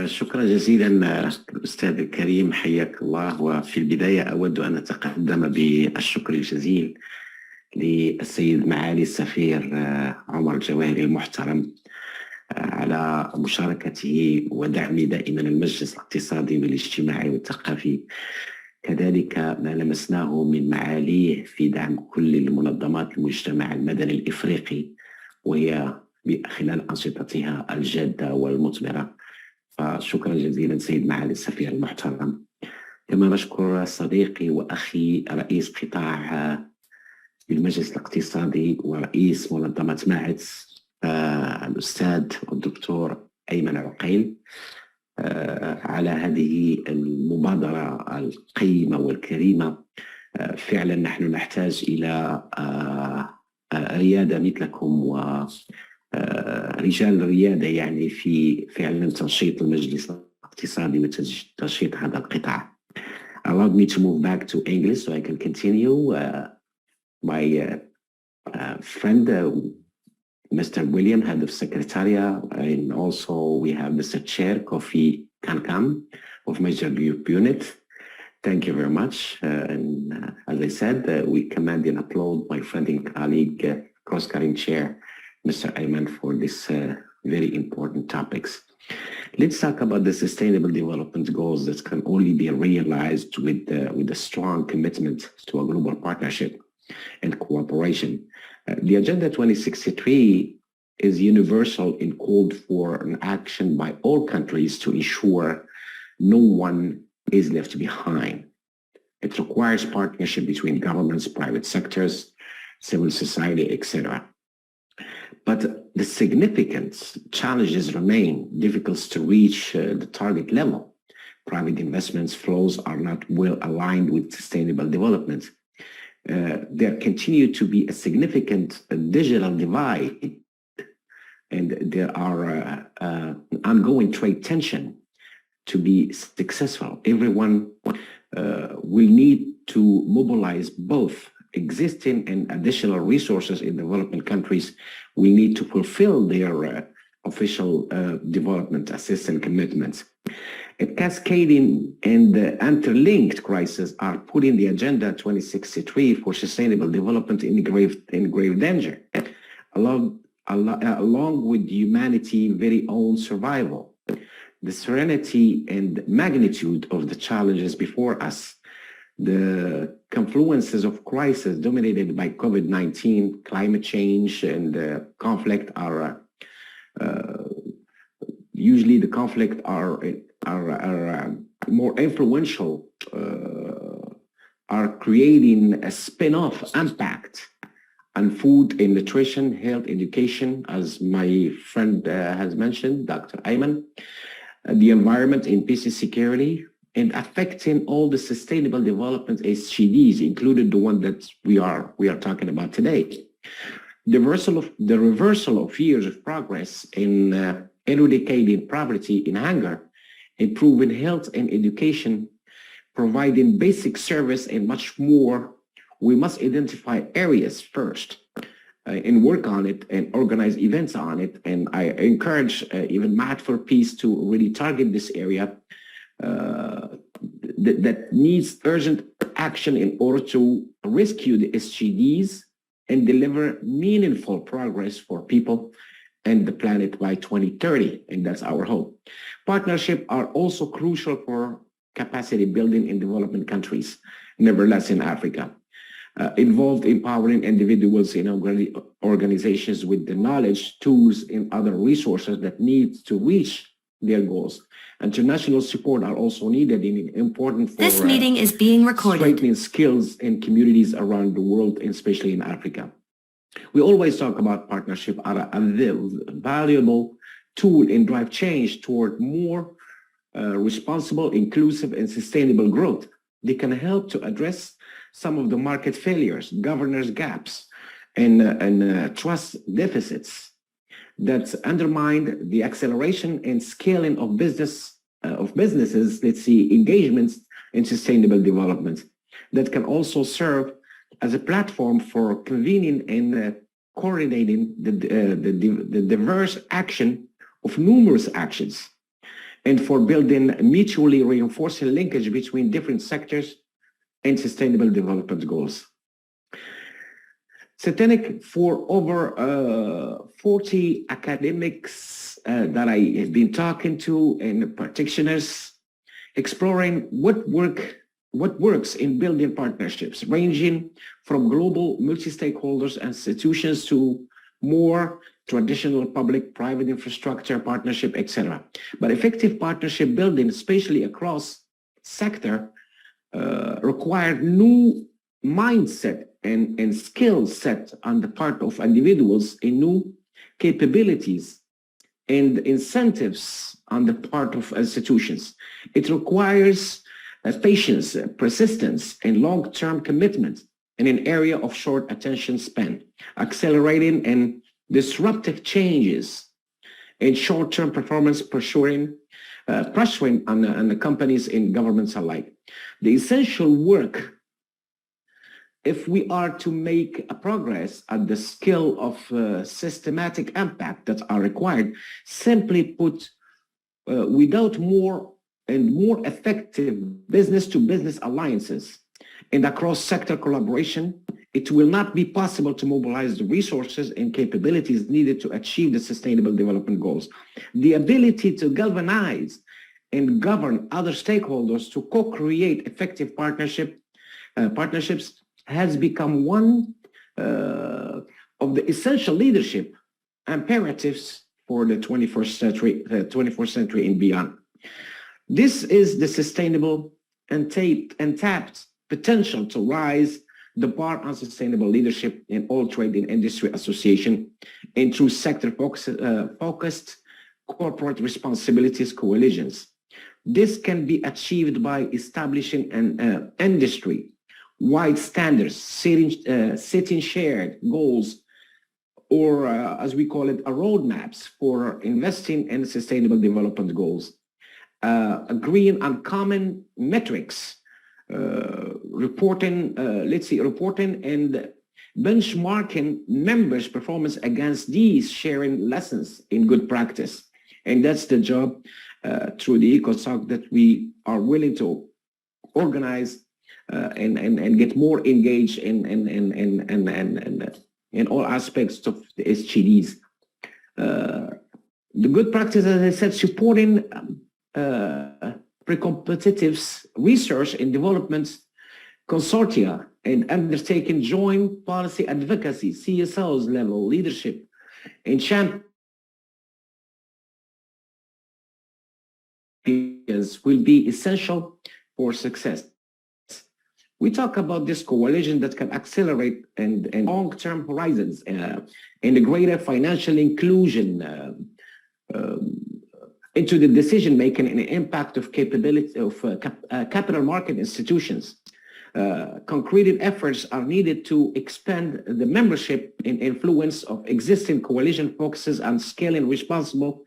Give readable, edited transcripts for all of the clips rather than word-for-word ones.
شكرا جزيلا الأستاذ الكريم، حياك الله. وفي البداية أود أن أتقدم بالشكر الجزيل للسيد معالي السفير عمر الجواهري المحترم على مشاركته ودعمه دائما المجلس الاقتصادي والاجتماعي والثقافي، كذلك ما لمسناه من معاليه في دعم كل المنظمات المجتمع المدني الإفريقي وهي خلال أنشطتها الجادة والمثمرة. فشكرا جزيلا سيد معالي السفير المحترم. كما نشكر صديقي وأخي رئيس قطاع المجلس الاقتصادي ورئيس منظمة ماعت الأستاذ الدكتور أيمن عقيل على هذه المبادرة القيمة والكريمة. فعلا نحن نحتاج إلى ريادة مثلكم ورجال الريادة يعني في فعلا تنشيط المجلس الاقتصادي وتنشيط هذا القطاع. Allow me to move back to English so I can continue. My friend Mr. William, head of Secretariat, and also we have Mr. Chair Kofi Kankam of Major Group Unit. Thank you very much. As I said, we commend and applaud my friend and colleague, cross-cutting chair, Mr. Ayman, for this very important topics. Let's talk about the sustainable development goals that can only be realized with a strong commitment to a global partnership and cooperation. The Agenda 2063 is universal and called for an action by all countries to ensure no one is left behind. It requires partnership between governments, private sectors, civil society, etc. But the significant challenges remain, difficult to reach the target level. Private investments flows are not well aligned with sustainable development. There continue to be a significant digital divide, and there are ongoing trade tension. To be successful, everyone will need to mobilize both existing and additional resources in developing countries. We need to fulfill their official development assistance commitments. A cascading and interlinked crises are putting the Agenda 2063 for sustainable development in grave danger, along with humanity's very own survival. The serenity and magnitude of the challenges before us, the confluences of crises dominated by COVID-19, climate change, and conflict are usually the conflict are more influential, are creating a spin-off impact on food and nutrition, health, education, as my friend has mentioned, Dr. Ayman, the environment and peace and security, and affecting all the sustainable development SDGs, including the one that we are talking about today. The reversal of years of progress in eradicating poverty and hunger, improving health and education, providing basic service, and much more. We must identify areas first and work on it and organize events on it. And I encourage even Maat for Peace to really target this area that needs urgent action in order to rescue the SDGs and deliver meaningful progress for people and the planet by 2030. And that's our hope. Partnerships are also crucial for capacity building in development countries, nevertheless in Africa. Involved empowering individuals in organizations with the knowledge, tools, and other resources that need to reach their goals. International support are also needed and important for this meeting is being recorded. Strengthening skills in communities around the world, and especially in Africa. We always talk about partnership as a valuable tool and drive change toward more responsible, inclusive, and sustainable growth. They can help to address some of the market failures, governance gaps, and trust deficits that undermine the acceleration and scaling of businesses, let's see, engagements in sustainable development. That can also serve as a platform for convening and coordinating the diverse action of numerous actions and for building mutually reinforcing linkage between different sectors and sustainable development goals. Satanic for over 40 academics that I have been talking to and practitioners, exploring what works in building partnerships, ranging from global multi-stakeholders and institutions to more traditional public-private infrastructure partnership, etc. But effective partnership building, especially across sector, required new mindset and skill set on the part of individuals, in new capabilities and incentives on the part of institutions. It requires patience, persistence, and long-term commitment in an area of short attention span, accelerating and disruptive changes and short-term performance pressuring on the companies and governments alike. The essential work, if we are to make a progress at the scale of systematic impact that are required, simply put, without more and more effective business-to-business alliances and across-sector collaboration, it will not be possible to mobilize the resources and capabilities needed to achieve the Sustainable Development Goals. The ability to galvanize and govern other stakeholders to co-create effective partnerships has become one of the essential leadership imperatives for the 21st century and beyond. This is the sustainable and tapped potential to rise the bar on sustainable leadership in all trade and industry association and through sector-focused corporate responsibilities coalitions. This can be achieved by establishing an industry-wide standards, setting shared goals, or as we call it, roadmaps for investing in sustainable development goals, agreeing on common metrics, reporting and benchmarking members' performance against these, sharing lessons in good practice. And that's the job through the ECOSOC that we are willing to organize and get more engaged in all aspects of the SGDs. The good practice, as I said, supporting pre-competitives, research and development consortia, and undertaking joint policy advocacy, CSOs level leadership, and champions will be essential for success. We talk about this coalition that can accelerate and long-term horizons and the greater financial inclusion into the decision-making and impact of capability of capital market institutions. Concrete efforts are needed to expand the membership and influence of existing coalition focuses on scaling responsible,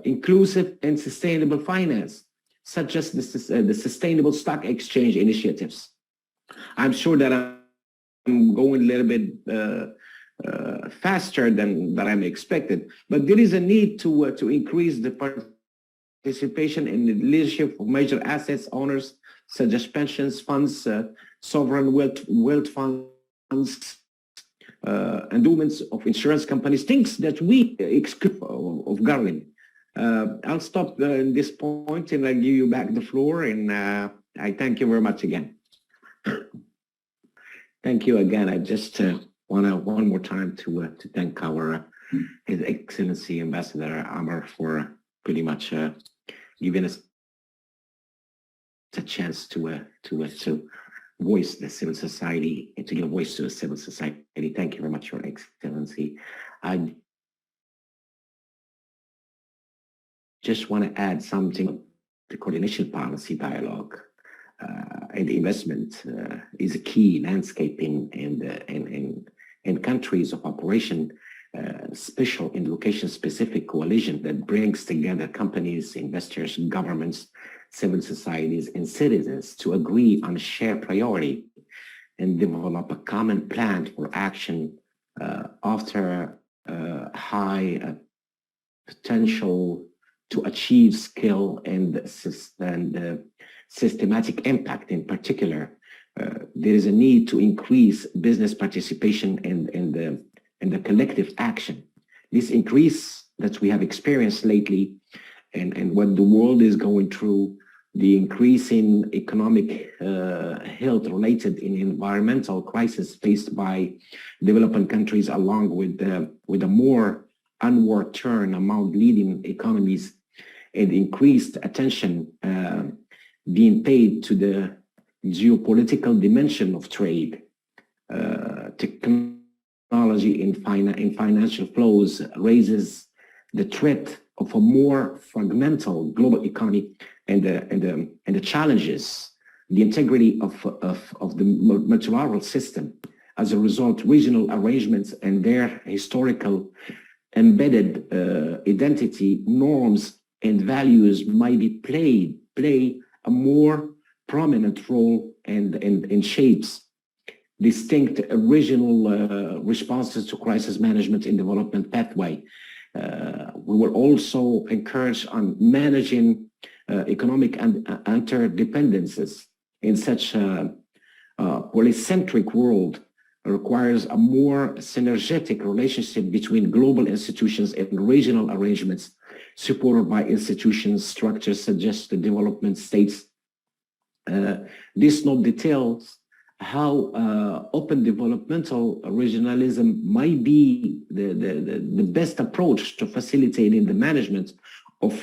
inclusive and sustainable finance, such as the Sustainable Stock Exchange initiatives. I'm sure that I'm going a little bit faster than I'm expected, but there is a need to increase the participation in the leadership of major assets owners, such as pensions funds, sovereign wealth funds, endowments of insurance companies, things that we exclude of government. I'll stop at this point and I'll give you back the floor, and I thank you very much again. Thank you again. I just want to one more time to thank our His Excellency Ambassador Amr for pretty much giving us a chance to voice the civil society and to give a voice to the civil society. Thank you very much, Your Excellency. I just want to add something. The coordination policy dialogue and investment is a key landscape in countries of operation, special and location-specific coalition that brings together companies, investors, governments, civil societies, and citizens to agree on a shared priority and develop a common plan for action after high potential to achieve skill and systematic impact. In particular, there is a need to increase business participation and the collective action. This increase that we have experienced lately and what the world is going through, the increasing economic health related in environmental crisis faced by developing countries, along with a more onward turn among leading economies, and increased attention being paid to the geopolitical dimension of trade, technology in financial flows raises the threat of a more fragmental global economy and the challenges, the integrity of the multilateral system. As a result, regional arrangements and their historical embedded identity, norms, and values might play a more prominent role and shapes distinct regional responses to crisis management and development pathway. We will also encourage on managing economic and interdependencies in such a polycentric world requires a more synergetic relationship between global institutions and regional arrangements supported by institutions, structures such as the development states. This note details how open developmental regionalism might be the best approach to facilitating the management of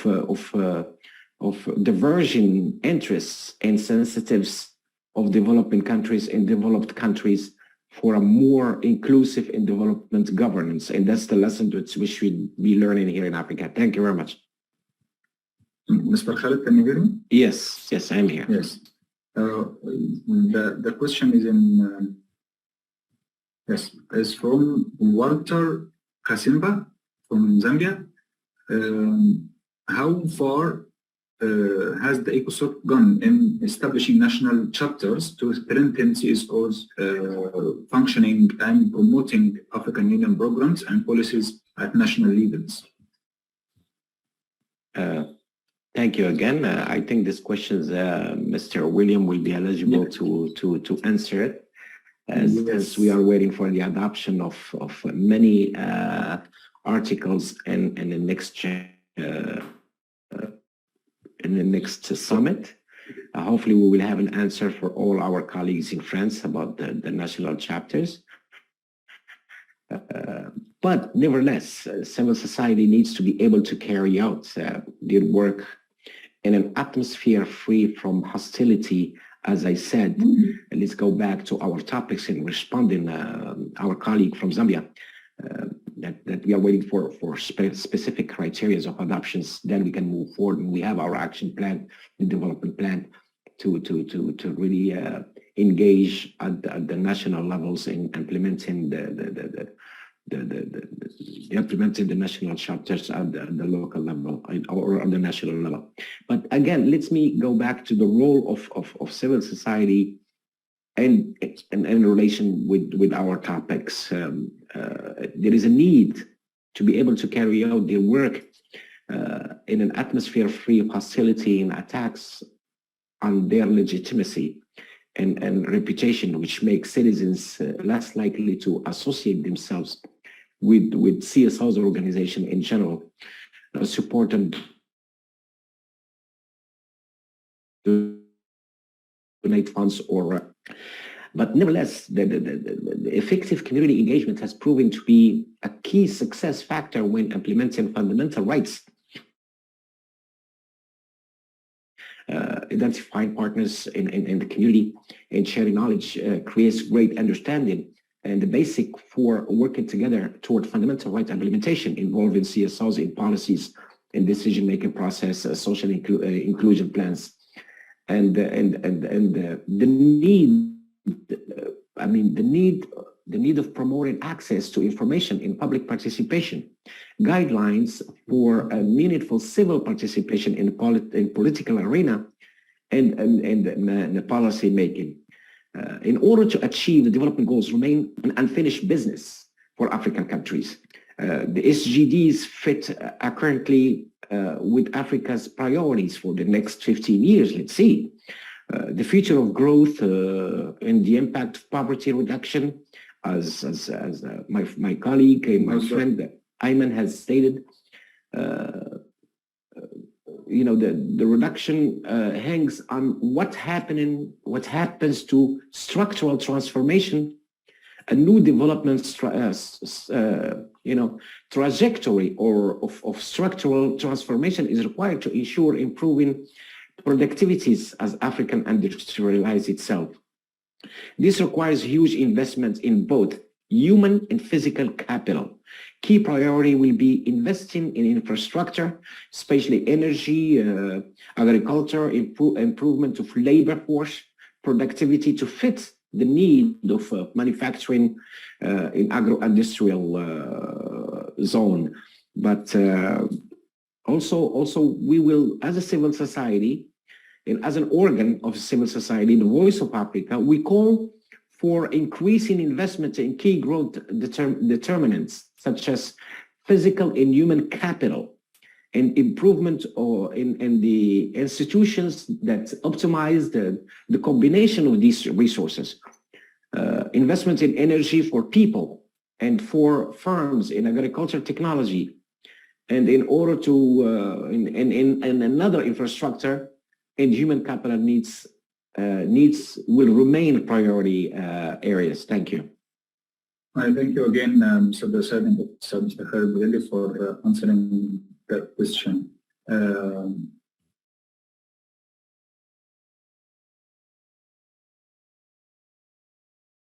diverging interests and sensitives of developing countries and developed countries for a more inclusive and development governance. And that's the lesson that we should be learning here in Africa. Thank you very much. Mr. Khaled, can you hear me? Yes, I'm here. Yes. The question is is from Walter Kasimba from Zambia. How far has the ECOSOC gone in establishing national chapters to strengthen CSO's functioning and promoting African Union programs and policies at national levels? Thank you again. I think this question, Mr. William will be eligible to answer it, as we are waiting for the adoption of many articles in the next summit. Hopefully we will have an answer for all our colleagues in France about the national chapters. But nevertheless, civil society needs to be able to carry out their work in an atmosphere free from hostility. As I said, let's go back to our topics in responding our colleague from Zambia, that we are waiting for specific criteria of adoptions, then we can move forward. And we have our action plan, the development plan, to really engage at the national levels in implementing implementing the national chapters at the local level or on the national level. But again, let me go back to the role of civil society and in relation with our topics. There is a need to be able to carry out their work in an atmosphere free of hostility and attacks on their legitimacy and reputation, which makes citizens less likely to associate themselves with CSO's organization in general, support them, donate funds or. But nevertheless, the effective community engagement has proven to be a key success factor when implementing fundamental rights. Identifying partners in the community and sharing knowledge creates great understanding and the basic for working together toward fundamental right implementation involving CSOs in policies and decision-making process, social inclusion plans, and the need of promoting access to information in public participation, guidelines for meaningful civil participation in political arena and the policy making. In order to achieve the development goals remain an unfinished business for African countries. The SDGs fit currently with Africa's priorities for the next 15 years, let's see. The future of growth and the impact of poverty reduction, as my colleague and my friend Ayman has stated, the reduction hangs on what happens to structural transformation. A new development trajectory of structural transformation is required to ensure improving productivities as Africa industrializes itself. This requires huge investments in both human and physical capital. Key priority will be investing in infrastructure, especially energy, agriculture, improvement of labor force, productivity to fit the need of manufacturing in agro-industrial zone. But also we will, as a civil society, and as an organ of civil society, the Voice of Africa, we call for increasing investment in key growth determinants, such as physical and human capital, and improvement in the institutions that optimize the combination of these resources. Investment in energy for people and for firms in agriculture technology, and in order to in another infrastructure and human capital needs will remain priority areas. Thank you. I thank you again, Mr. Said and Mr. Khaled, for answering that question.